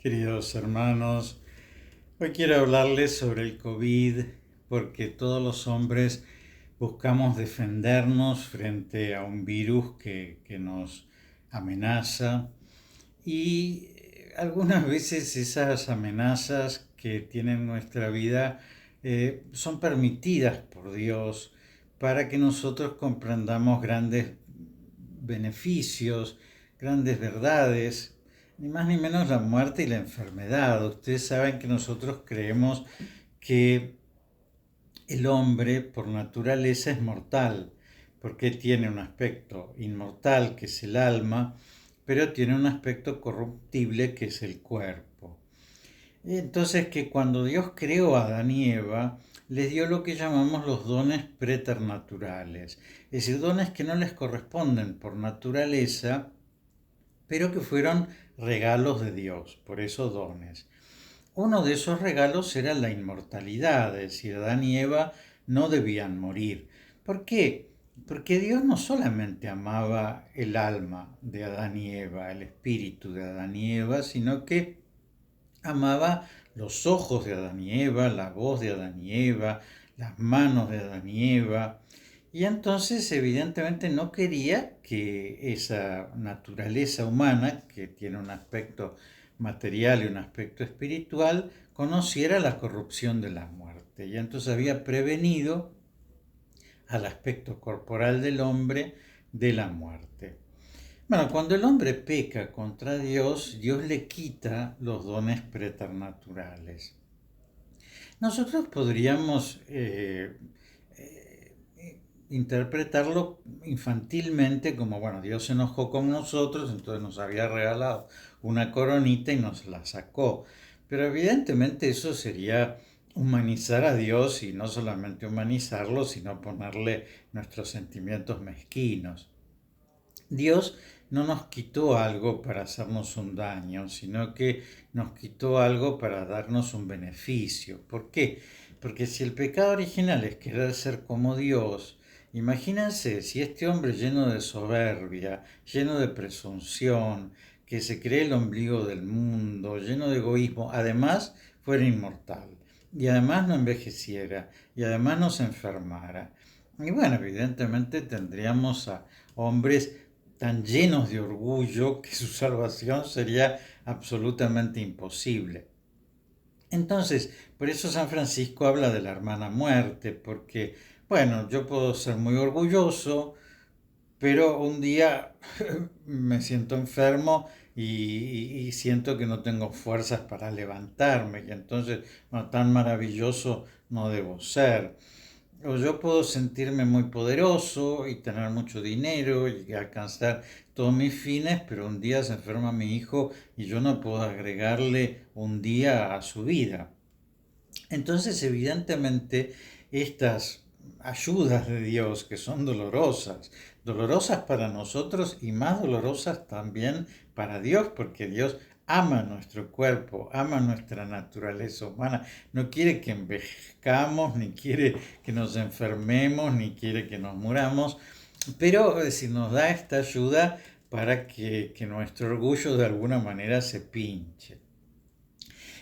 Queridos hermanos, hoy quiero hablarles sobre el COVID porque todos los hombres buscamos defendernos frente a un virus que nos amenaza y algunas veces esas amenazas que tienen nuestra vida son permitidas por Dios para que nosotros comprendamos grandes beneficios, grandes verdades, ni más ni menos la muerte y la enfermedad. Ustedes saben que nosotros creemos que el hombre por naturaleza es mortal, porque tiene un aspecto inmortal que es el alma, pero tiene un aspecto corruptible que es el cuerpo. Entonces que cuando Dios creó a Adán y Eva, les dio lo que llamamos los dones preternaturales, es decir, dones que no les corresponden por naturaleza, pero que fueron regalos de Dios, por eso dones. Uno de esos regalos era la inmortalidad, es decir, Adán y Eva no debían morir. ¿Por qué? Porque Dios no solamente amaba el alma de Adán y Eva, el espíritu de Adán y Eva, sino que amaba los ojos de Adán y Eva, la voz de Adán y Eva, las manos de Adán y Eva. Y entonces evidentemente no quería que esa naturaleza humana, que tiene un aspecto material y un aspecto espiritual, conociera la corrupción de la muerte. Y entonces había prevenido al aspecto corporal del hombre de la muerte. Bueno, cuando el hombre peca contra Dios, Dios le quita los dones preternaturales. Nosotros podríamos interpretarlo infantilmente como, bueno, Dios se enojó con nosotros, entonces nos había regalado una coronita y nos la sacó. Pero evidentemente eso sería humanizar a Dios y no solamente humanizarlo, sino ponerle nuestros sentimientos mezquinos. Dios no nos quitó algo para hacernos un daño, sino que nos quitó algo para darnos un beneficio. ¿Por qué? Porque si el pecado original es querer ser como Dios, imagínense si este hombre lleno de soberbia, lleno de presunción, que se cree el ombligo del mundo, lleno de egoísmo, además fuera inmortal, y además no envejeciera, y además no se enfermara. Y bueno, evidentemente tendríamos a hombres tan llenos de orgullo que su salvación sería absolutamente imposible. Entonces, por eso San Francisco habla de la hermana muerte, porque, bueno, yo puedo ser muy orgulloso, pero un día me siento enfermo y siento que no tengo fuerzas para levantarme, y entonces, bueno, tan maravilloso no debo ser. O yo puedo sentirme muy poderoso y tener mucho dinero y alcanzar todos mis fines, pero un día se enferma mi hijo y yo no puedo agregarle un día a su vida. Entonces, evidentemente, estas ayudas de Dios que son dolorosas, dolorosas para nosotros y más dolorosas también para Dios, porque Dios ama nuestro cuerpo, ama nuestra naturaleza humana, no quiere que envejezcamos, ni quiere que nos enfermemos, ni quiere que nos muramos, pero si nos da esta ayuda para que nuestro orgullo de alguna manera se pinche.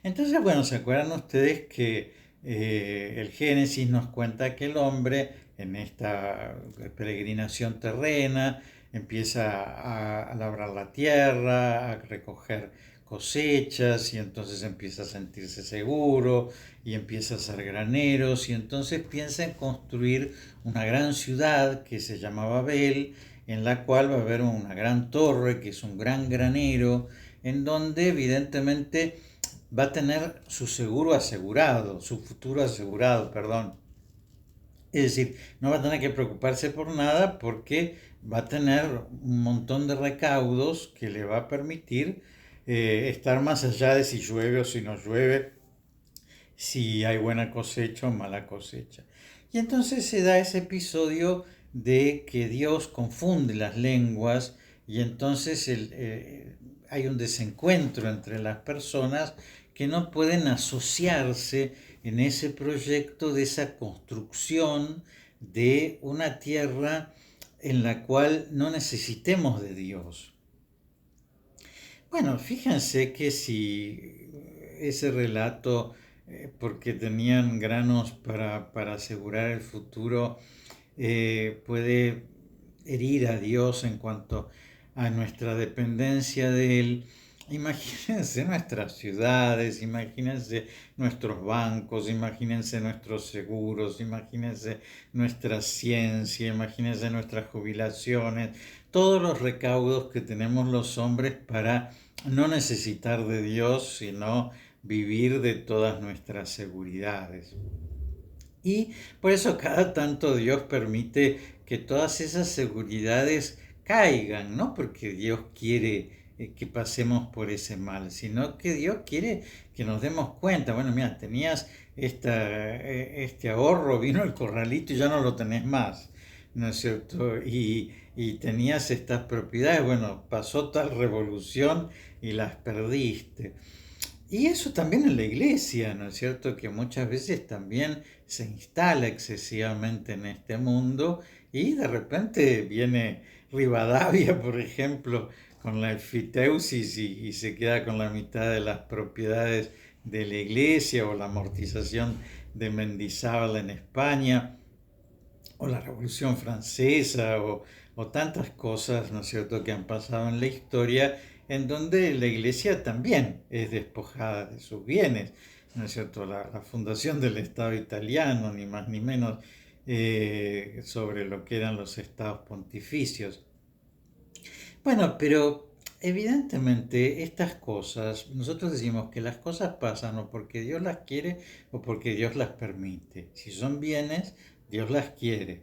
Entonces, bueno, ¿se acuerdan ustedes que el Génesis nos cuenta que el hombre en esta peregrinación terrena empieza a labrar la tierra, a recoger cosechas y entonces empieza a sentirse seguro y empieza a hacer graneros y entonces piensa en construir una gran ciudad que se llama Babel, en la cual va a haber una gran torre que es un gran granero, en donde evidentemente va a tener su seguro asegurado, su futuro asegurado, perdón. Es decir, no va a tener que preocuparse por nada porque va a tener un montón de recaudos que le va a permitir estar más allá de si llueve o si no llueve, si hay buena cosecha o mala cosecha. Y entonces se da ese episodio de que Dios confunde las lenguas y entonces hay un desencuentro entre las personas que no pueden asociarse en ese proyecto de esa construcción de una tierra en la cual no necesitemos de Dios. Bueno, fíjense que si ese relato, porque tenían granos para asegurar el futuro, puede herir a Dios en cuanto a nuestra dependencia de Él. Imagínense nuestras ciudades, imagínense nuestros bancos, imagínense nuestros seguros, imagínense nuestra ciencia, imagínense nuestras jubilaciones, todos los recaudos que tenemos los hombres para no necesitar de Dios, sino vivir de todas nuestras seguridades. Y por eso cada tanto Dios permite que todas esas seguridades caigan, no porque Dios quiere que pasemos por ese mal, sino que Dios quiere que nos demos cuenta, bueno, mira, tenías este ahorro, vino el corralito y ya no lo tenés más, ¿no es cierto? Y tenías estas propiedades, bueno, pasó tal revolución y las perdiste. Y eso también en la iglesia, ¿no es cierto? Que muchas veces también se instala excesivamente en este mundo y de repente viene Rivadavia, por ejemplo, con la enfiteusis y se queda con la mitad de las propiedades de la iglesia o la amortización de Mendizábal en España o la Revolución Francesa o tantas cosas, ¿no es cierto?, que han pasado en la historia en donde la iglesia también es despojada de sus bienes, ¿no es cierto? La fundación del Estado italiano, ni más ni menos, sobre lo que eran los estados pontificios. Bueno, pero evidentemente estas cosas, nosotros decimos que las cosas pasan o porque Dios las quiere o porque Dios las permite. Si son bienes, Dios las quiere.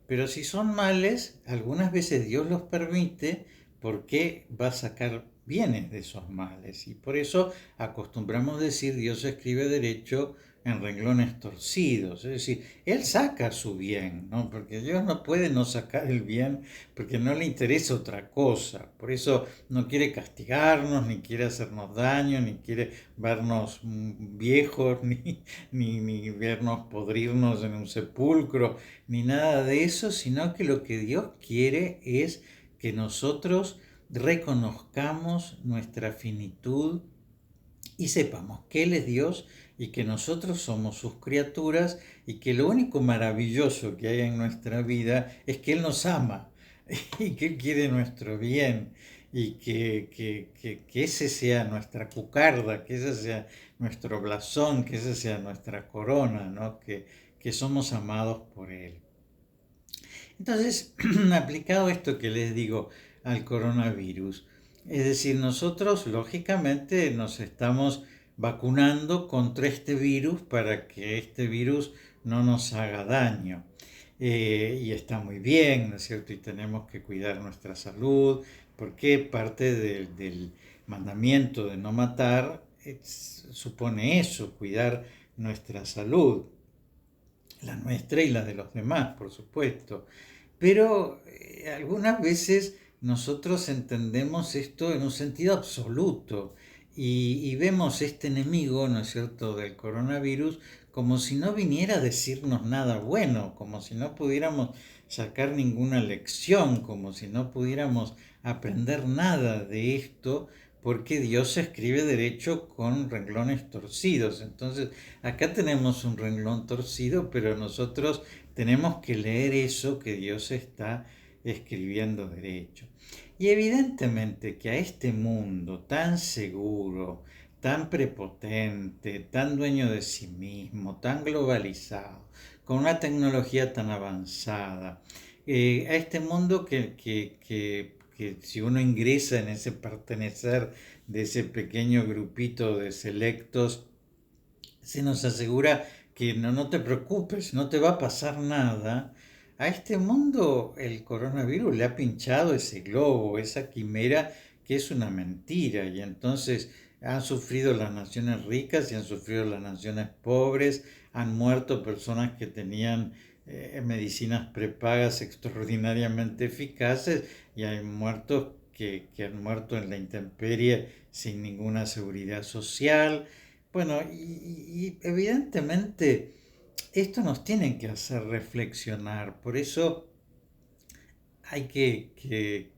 Pero si son males, algunas veces Dios los permite porque va a sacar bienes de esos males. Y por eso acostumbramos decir Dios escribe derecho en renglones torcidos. Es decir, Él saca su bien, ¿no? Porque Dios no puede no sacar el bien porque no le interesa otra cosa. Por eso no quiere castigarnos, ni quiere hacernos daño, ni quiere vernos viejos, ni vernos podrirnos en un sepulcro, ni nada de eso, sino que lo que Dios quiere es que nosotros reconozcamos nuestra finitud y sepamos que Él es Dios y que nosotros somos sus criaturas y que lo único maravilloso que hay en nuestra vida es que Él nos ama y que Él quiere nuestro bien y que ese sea nuestra cucarda, que ese sea nuestro blasón, que esa sea nuestra corona, ¿no? Que somos amados por Él. Entonces, aplicado esto que les digo al coronavirus, es decir, nosotros lógicamente nos estamos vacunando contra este virus para que este virus no nos haga daño. Y está muy bien, ¿no es cierto? Y tenemos que cuidar nuestra salud, porque parte del mandamiento de no matar supone eso, cuidar nuestra salud, la nuestra y la de los demás, por supuesto. Pero algunas veces nosotros entendemos esto en un sentido absoluto y vemos este enemigo, ¿no es cierto?, del coronavirus como si no viniera a decirnos nada bueno, como si no pudiéramos sacar ninguna lección, como si no pudiéramos aprender nada de esto, porque Dios escribe derecho con renglones torcidos. Entonces, acá tenemos un renglón torcido, pero nosotros tenemos que leer eso que Dios está escribiendo derecho. Y evidentemente que a este mundo tan seguro, tan prepotente, tan dueño de sí mismo, tan globalizado, con una tecnología tan avanzada, a este mundo que si uno ingresa en ese pertenecer de ese pequeño grupito de selectos, se nos asegura que no te preocupes, no te va a pasar nada. A este mundo el coronavirus le ha pinchado ese globo, esa quimera que es una mentira. Y entonces han sufrido las naciones ricas y han sufrido las naciones pobres, han muerto personas que tenían medicinas prepagas extraordinariamente eficaces y hay muertos que han muerto en la intemperie sin ninguna seguridad social. Bueno, y evidentemente esto nos tiene que hacer reflexionar, por eso hay que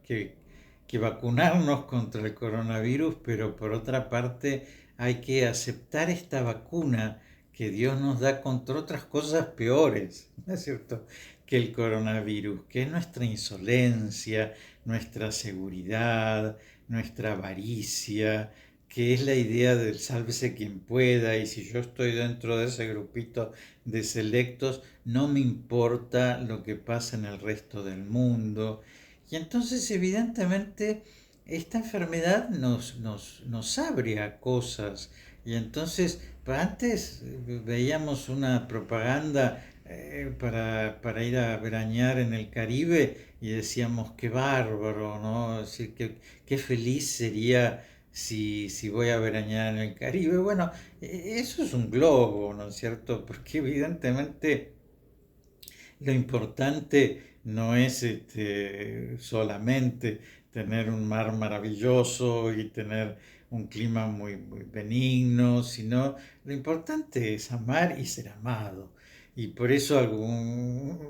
que vacunarnos contra el coronavirus, pero por otra parte hay que aceptar esta vacuna que Dios nos da contra otras cosas peores, ¿no es cierto?, que el coronavirus, que es nuestra insolencia, nuestra seguridad, nuestra avaricia, que es la idea del sálvese quien pueda, y si yo estoy dentro de ese grupito de selectos, no me importa lo que pasa en el resto del mundo. Y entonces, evidentemente, esta enfermedad nos abre a cosas. Y entonces, antes veíamos una propaganda para ir a veranear en el Caribe y decíamos, qué bárbaro, ¿no? Es decir, qué feliz sería si voy a veranear en el Caribe. Bueno, eso es un globo, ¿no es cierto? Porque evidentemente lo importante no es solamente tener un mar maravilloso y tener un clima muy benigno, sino lo importante es amar y ser amado. Y por eso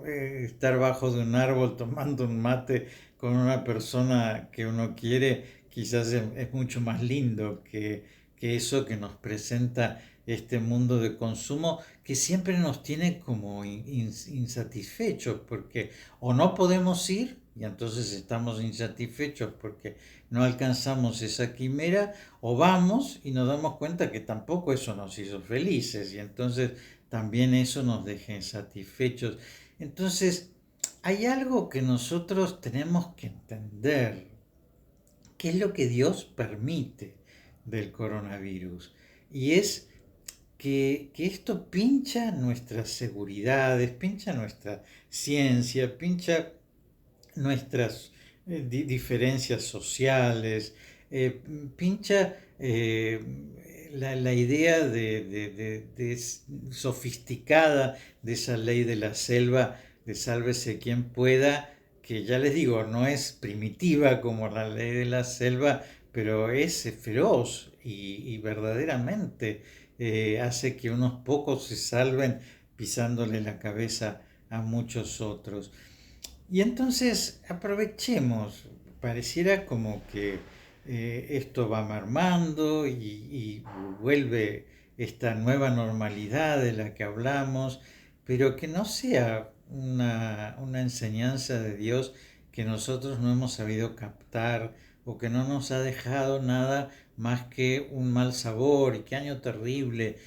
estar bajo de un árbol tomando un mate con una persona que uno quiere quizás es mucho más lindo que eso que nos presenta este mundo de consumo que siempre nos tiene como insatisfechos porque o no podemos ir y entonces estamos insatisfechos porque no alcanzamos esa quimera, o vamos y nos damos cuenta que tampoco eso nos hizo felices y entonces también eso nos deja insatisfechos. Entonces hay algo que nosotros tenemos que entender, qué es lo que Dios permite del coronavirus, y es que esto pincha nuestras seguridades, pincha nuestra ciencia, pincha nuestras diferencias sociales, pincha la idea de sofisticada de esa ley de la selva, de sálvese quien pueda, que ya les digo, no es primitiva como la ley de la selva, pero es feroz y verdaderamente hace que unos pocos se salven pisándole la cabeza a muchos otros. Y entonces aprovechemos, pareciera como que esto va mermando y vuelve esta nueva normalidad de la que hablamos, pero que no sea una enseñanza de Dios que nosotros no hemos sabido captar o que no nos ha dejado nada más que un mal sabor. Y qué año terrible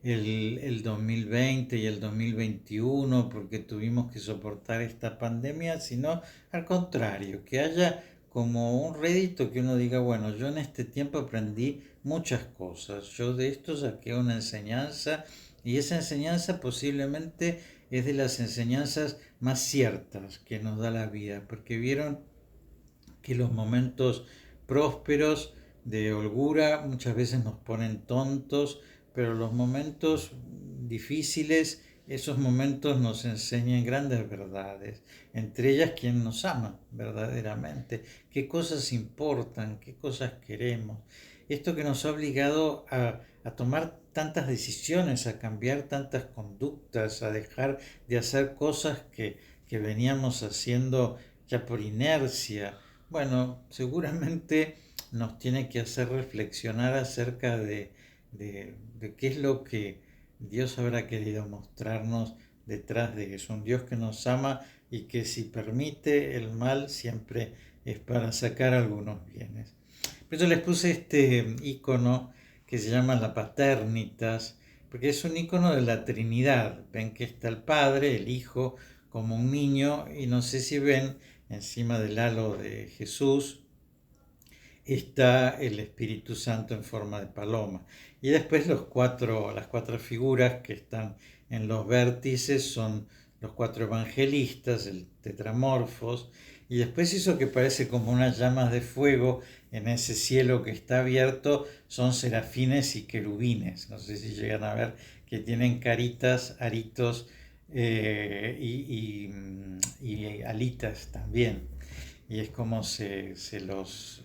el 2020 y el 2021 porque tuvimos que soportar esta pandemia, sino al contrario, que haya como un rédito que uno diga, bueno, yo en este tiempo aprendí muchas cosas, yo de esto saqué una enseñanza y esa enseñanza posiblemente es de las enseñanzas más ciertas que nos da la vida, porque vieron que los momentos prósperos de holgura muchas veces nos ponen tontos, pero los momentos difíciles, esos momentos nos enseñan grandes verdades, entre ellas quién nos ama verdaderamente, qué cosas importan, qué cosas queremos. Esto que nos ha obligado a tomar tantas decisiones, a cambiar tantas conductas, a dejar de hacer cosas que veníamos haciendo ya por inercia. Bueno, seguramente nos tiene que hacer reflexionar acerca de qué es lo que Dios habrá querido mostrarnos detrás de eso. Un Dios que nos ama y que si permite el mal siempre es para sacar algunos bienes. Por eso les puse este icono que se llama la Paternitas, porque es un icono de la Trinidad. Ven que está el Padre, el Hijo, como un niño, y no sé si ven encima del halo de Jesús está el Espíritu Santo en forma de paloma. Y después las cuatro figuras que están en los vértices son los cuatro evangelistas, el tetramorfos, y después eso que parece como unas llamas de fuego en ese cielo que está abierto son serafines y querubines. No sé si llegan a ver que tienen caritas, aritos y alitas también. Y es como se los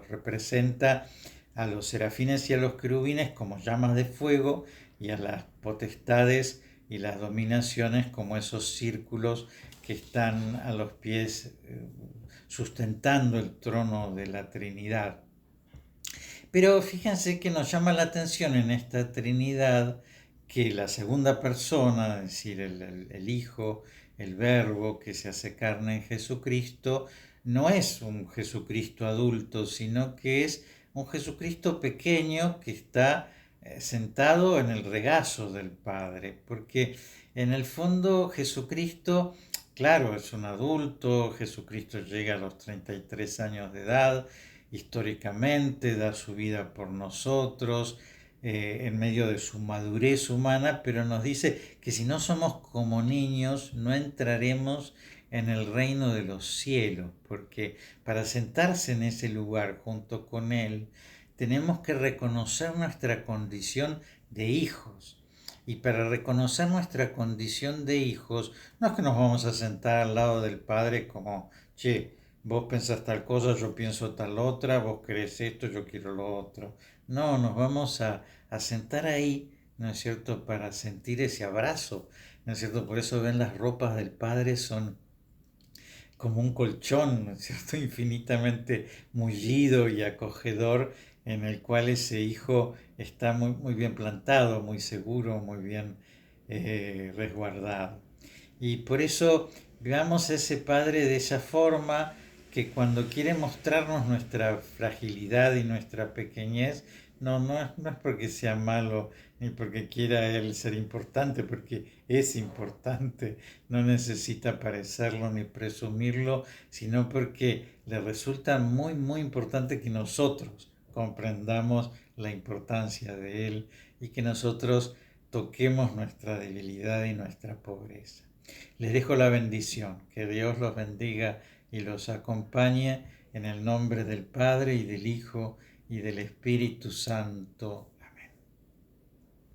representa a los serafines y a los querubines como llamas de fuego, y a las potestades y las dominaciones como esos círculos que están a los pies sustentando el trono de la Trinidad. Pero fíjense que nos llama la atención en esta Trinidad que la segunda persona, es decir, el Hijo, el Verbo que se hace carne en Jesucristo, no es un Jesucristo adulto, sino que es un Jesucristo pequeño que está sentado en el regazo del Padre, porque en el fondo Jesucristo, claro, es un adulto, Jesucristo llega a los 33 años de edad, históricamente, da su vida por nosotros, en medio de su madurez humana, pero nos dice que si no somos como niños, no entraremos en el reino de los cielos, porque para sentarse en ese lugar junto con Él, tenemos que reconocer nuestra condición de hijos. Y para reconocer nuestra condición de hijos, no es que nos vamos a sentar al lado del Padre como, che, vos pensás tal cosa, yo pienso tal otra, vos querés esto, yo quiero lo otro. No, nos vamos a sentar ahí, ¿no es cierto?, para sentir ese abrazo, ¿no es cierto? Por eso ven las ropas del Padre son como un colchón, ¿no es cierto?, infinitamente mullido y acogedor, en el cual ese hijo está muy, muy bien plantado, muy seguro, muy bien resguardado. Y por eso veamos a ese Padre de esa forma, que cuando quiere mostrarnos nuestra fragilidad y nuestra pequeñez, no es porque sea malo ni porque quiera Él ser importante, porque es importante, no necesita parecerlo ni presumirlo, sino porque le resulta muy, muy importante que nosotros comprendamos la importancia de Él y que nosotros toquemos nuestra debilidad y nuestra pobreza. Les dejo la bendición, que Dios los bendiga y los acompañe en el nombre del Padre y del Hijo y del Espíritu Santo.